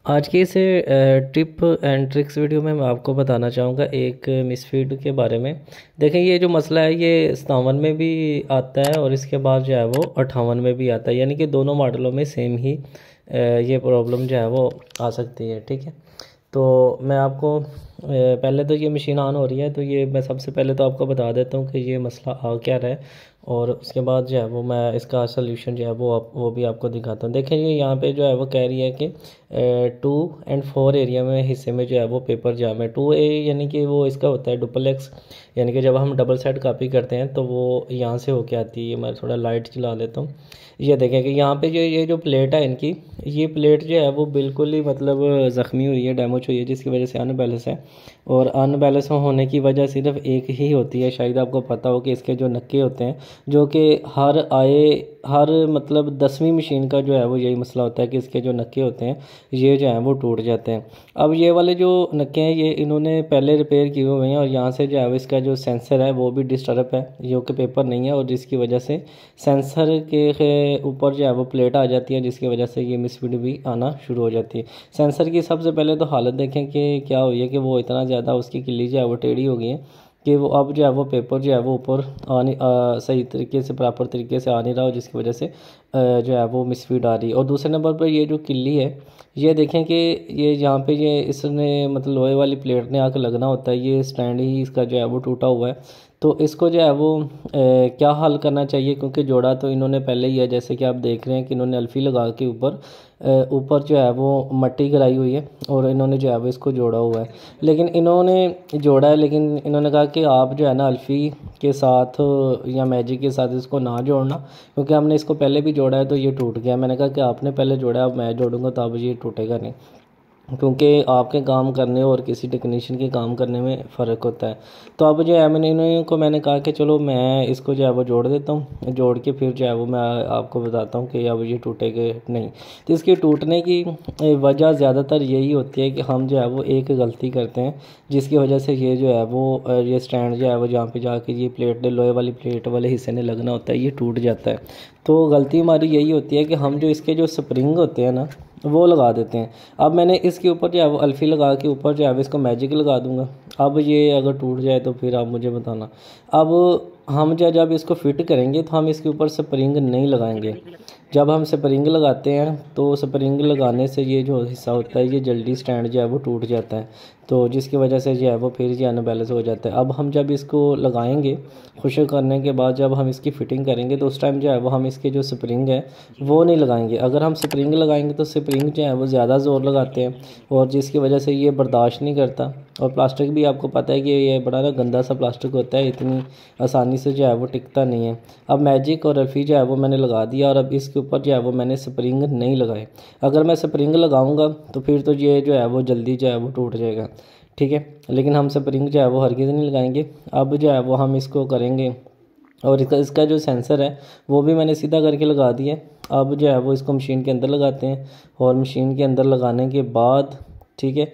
आज की इस टिप एंड ट्रिक्स वीडियो में मैं आपको बताना चाहूँगा एक मिसफीड के बारे में। देखें, ये जो मसला है ये 57 में भी आता है और इसके बाद जो है वो 58 में भी आता है, यानी कि दोनों मॉडलों में सेम ही ये प्रॉब्लम जो है वो आ सकती है। ठीक है, तो मैं आपको पहले तो ये मशीन ऑन हो रही है, तो ये मैं सबसे पहले तो आपको बता देता हूँ कि ये मसला आ क्या रहा है, और उसके बाद जो है वो मैं इसका सलूशन जो है वो भी आपको दिखाता हूँ। देखें, ये यहाँ पे जो है वो कह रही है कि 2 और 4 एरिया में हिस्से में जो है वो पेपर जाम है। 2A यानी कि वो इसका होता है डुप्लेक्स, यानी कि जब हम डबल साइड कॉपी करते हैं तो वो यहाँ से होके आती है। मैं थोड़ा लाइट चला देता हूँ। ये देखें कि यहाँ पे जो ये जो प्लेट है इनकी, ये प्लेट जो है वो बिल्कुल ही मतलब ज़ख्मी हुई है, डैमेज हुई है, जिसकी वजह से अनबैलेंस है। और अनबैलेंस होने की वजह सिर्फ एक ही होती है, शायद आपको पता हो कि इसके जो नक्के होते हैं, जो कि हर मतलब 10वीं मशीन का जो है वो यही मसला होता है कि इसके जो नक्के होते हैं ये जो है वो टूट जाते हैं। अब ये वाले जो नक्के हैं ये इन्होंने पहले रिपेयर किए हुए हैं, और यहाँ से जो है वो इसका जो सेंसर है वो भी डिस्टर्ब है, जो कि पेपर नहीं है, और जिसकी वजह से सेंसर के ऊपर जो है वो प्लेट आ जाती है, जिसकी वजह से ये मिसफीड भी आना शुरू हो जाती है। सेंसर की सबसे पहले तो हालत देखें कि क्या हुई है कि वो इतना ज़्यादा उसकी किल्ली जो है वो टेढ़ी हो गई है कि वो अब जो है वो पेपर जो है वो ऊपर सही तरीके से प्रॉपर तरीके से आ नहीं रहा हो, जिसकी वजह से जो है वो मिसफीड आ रही है। और दूसरे नंबर पर ये जो किल्ली है, ये देखें कि ये यहाँ पे ये इसने मतलब लोहे वाली प्लेट ने आकर लगना होता है, ये स्टैंड ही इसका जो है वो टूटा हुआ है। तो इसको जो है वो क्या हल करना चाहिए, क्योंकि जोड़ा तो इन्होंने पहले ही है, जैसे कि आप देख रहे हैं कि इन्होंने अल्फ़ी लगा के ऊपर जो है वो मट्टी कराई हुई है, और इन्होंने जो है वो इसको जोड़ा हुआ है। लेकिन इन्होंने जोड़ा है, लेकिन इन्होंने कहा कि आप जो है ना अल्फ़ी के साथ या मैजिक के साथ इसको ना जोड़ना, क्योंकि हमने इसको पहले भी जोड़ा है तो ये टूट गया। मैंने कहा कि आपने पहले जोड़ा, अब मैं जोड़ूंगा तो अब ये टूटेगा नहीं, क्योंकि आपके काम करने और किसी टेक्नीशियन के काम करने में फ़र्क होता है। तो अब जो है मैंने कहा कि चलो मैं इसको जो है वो जोड़ देता हूँ, जोड़ के फिर जो है वो मैं आपको बताता हूँ कि अब ये टूटेगा नहीं। तो इसके टूटने की वजह ज़्यादातर यही होती है कि हम जो है वो एक गलती करते हैं, जिसकी वजह से ये जो है वो ये स्टैंड जो है वो जहाँ पे जाके ये प्लेट लोहे वाली प्लेट वाले हिस्से ने लगना होता है, ये टूट जाता है। तो गलती हमारी यही होती है कि हम जो इसके जो स्प्रिंग होते हैं ना वो लगा देते हैं। अब मैंने इसके ऊपर जो है वो अल्फ़ी लगा के ऊपर जो है वो इसको मैजिक लगा दूंगा। अब ये अगर टूट जाए तो फिर आप मुझे बताना। अब हम जब इसको फिट करेंगे तो हम इसके ऊपर स्प्रिंग नहीं लगाएंगे। जब हम स्प्रिंग लगाते हैं तो स्प्रिंग लगाने से ये जो हिस्सा होता है ये जल्दी स्टैंड जो है वो टूट जाता है, तो जिसकी वजह से जो है वो फिर ये अनबैलेंस हो जाता है। अब हम जब इसको लगाएंगे, खुशक करने के बाद जब हम इसकी फ़िटिंग करेंगे तो उस टाइम जो है वो हम इसके जो स्प्रिंग है वो नहीं लगाएंगे। अगर हम स्प्रिंग लगाएंगे तो स्प्रिंग जो है वो ज़्यादा ज़ोर लगाते हैं, और जिसकी वजह से ये बर्दाश्त नहीं करता। और प्लास्टिक भी आपको पता है कि ये बड़ा ना गंदा सा प्लास्टिक होता है, इतनी आसानी से जो है वो टिकता नहीं है। अब मैजिक और अल्फ़ी जो है वो मैंने लगा दिया, और अब इसके ऊपर जो है वो मैंने स्प्रिंग नहीं लगाए। अगर मैं स्प्रिंग लगाऊंगा तो फिर तो ये जो है वो जल्दी जो है वो टूट जाएगा। ठीक है, लेकिन हम स्प्रिंग जो है वो हरगिज़ नहीं लगाएंगे। अब जो है वो हम इसको करेंगे, और इसका जो सेंसर है वो भी मैंने सीधा करके लगा दिया। अब जो है वो इसको मशीन के अंदर लगाते हैं, और मशीन के अंदर लगाने के बाद ठीक है,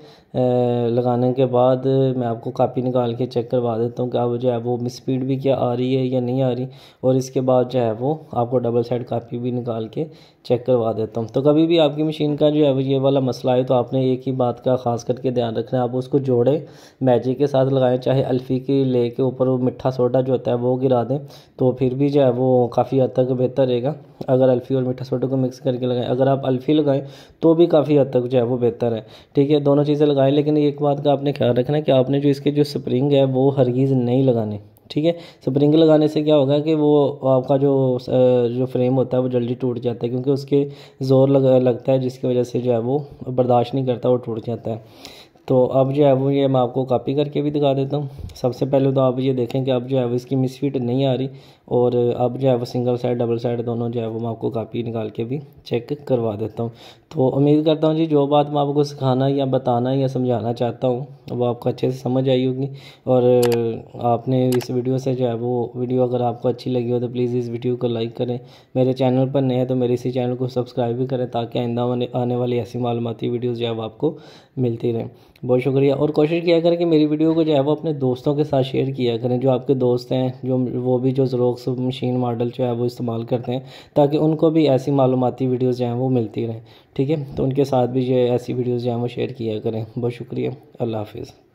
लगाने के बाद मैं आपको कापी निकाल के चेक करवा देता हूँ कि अब जो है वो मिसफीड भी क्या आ रही है या नहीं आ रही, और इसके बाद जो है वो आपको डबल साइड कापी भी निकाल के चेक करवा देता हूँ। तो कभी भी आपकी मशीन का जो है वो ये वाला मसला है तो आपने एक ही बात का ख़ास करके ध्यान रखना है, आप उसको जोड़ें, मैजिक के साथ लगाएं, चाहे अल्फ़ी की ले के ऊपर वो मिठा सोडा जो होता है वो गिरा दें, तो फिर भी जो है वो काफ़ी हद तक बेहतर रहेगा। अगर अल्फ़ी और मीठा सोडा को मिक्स करके लगाएं, अगर आप अल्फ़ी लगाएं तो भी काफ़ी हद तक जो है वो बेहतर है। ठीक है, दोनों चीज़ें लगाएं, लेकिन एक बात का आपने ख्याल रखना है कि आपने जो इसके जो स्प्रिंग है वो हरगिज़ नहीं लगाने। ठीक है, स्प्रिंग लगाने से क्या होगा कि वो आपका जो फ्रेम होता है वो जल्दी टूट जाता है, क्योंकि उसके ज़ोर लगता है, जिसकी वजह से जो है वो बर्दाश्त नहीं करता, वो टूट जाता है। तो अब जो है वो ये मैं आपको कॉपी करके भी दिखा देता हूँ। सबसे पहले तो आप ये देखें कि अब जो है वो इसकी मिसफिट नहीं आ रही, और अब जो है वो सिंगल साइड डबल साइड दोनों जो है वो मैं आपको कॉपी निकाल के भी चेक करवा देता हूँ। तो उम्मीद करता हूँ जी जो बात मैं आपको सिखाना या बताना या समझाना चाहता हूँ वो आपको अच्छे से समझ आई होगी, और आपने इस वीडियो से जो है वो वीडियो अगर आपको अच्छी लगी हो तो प्लीज़ इस वीडियो को लाइक करें। मेरे चैनल पर नए हैं तो मेरे इसी चैनल को सब्सक्राइब भी करें, ताकि आइंदा आने वाली ऐसी मालूमाती वीडियोज़ जो है वो आपको मिलती रहें। बहुत शुक्रिया। और कोशिश किया करें कि मेरी वीडियो को जो है वो अपने दोस्तों के साथ शेयर किया करें, जो आपके दोस्त हैं, जो वो भी जो ज़ेरोक्स मशीन मॉडल जो है वो इस्तेमाल करते हैं, ताकि उनको भी ऐसी मालूमाती वीडियोज़ जो हैं वो मिलती रहें। ठीक है, तो उनके साथ भी जो ऐसी वीडियोज़ जो हैं वो शेयर किया करें। बहुत शुक्रिया। अल्लाह हाफिज़।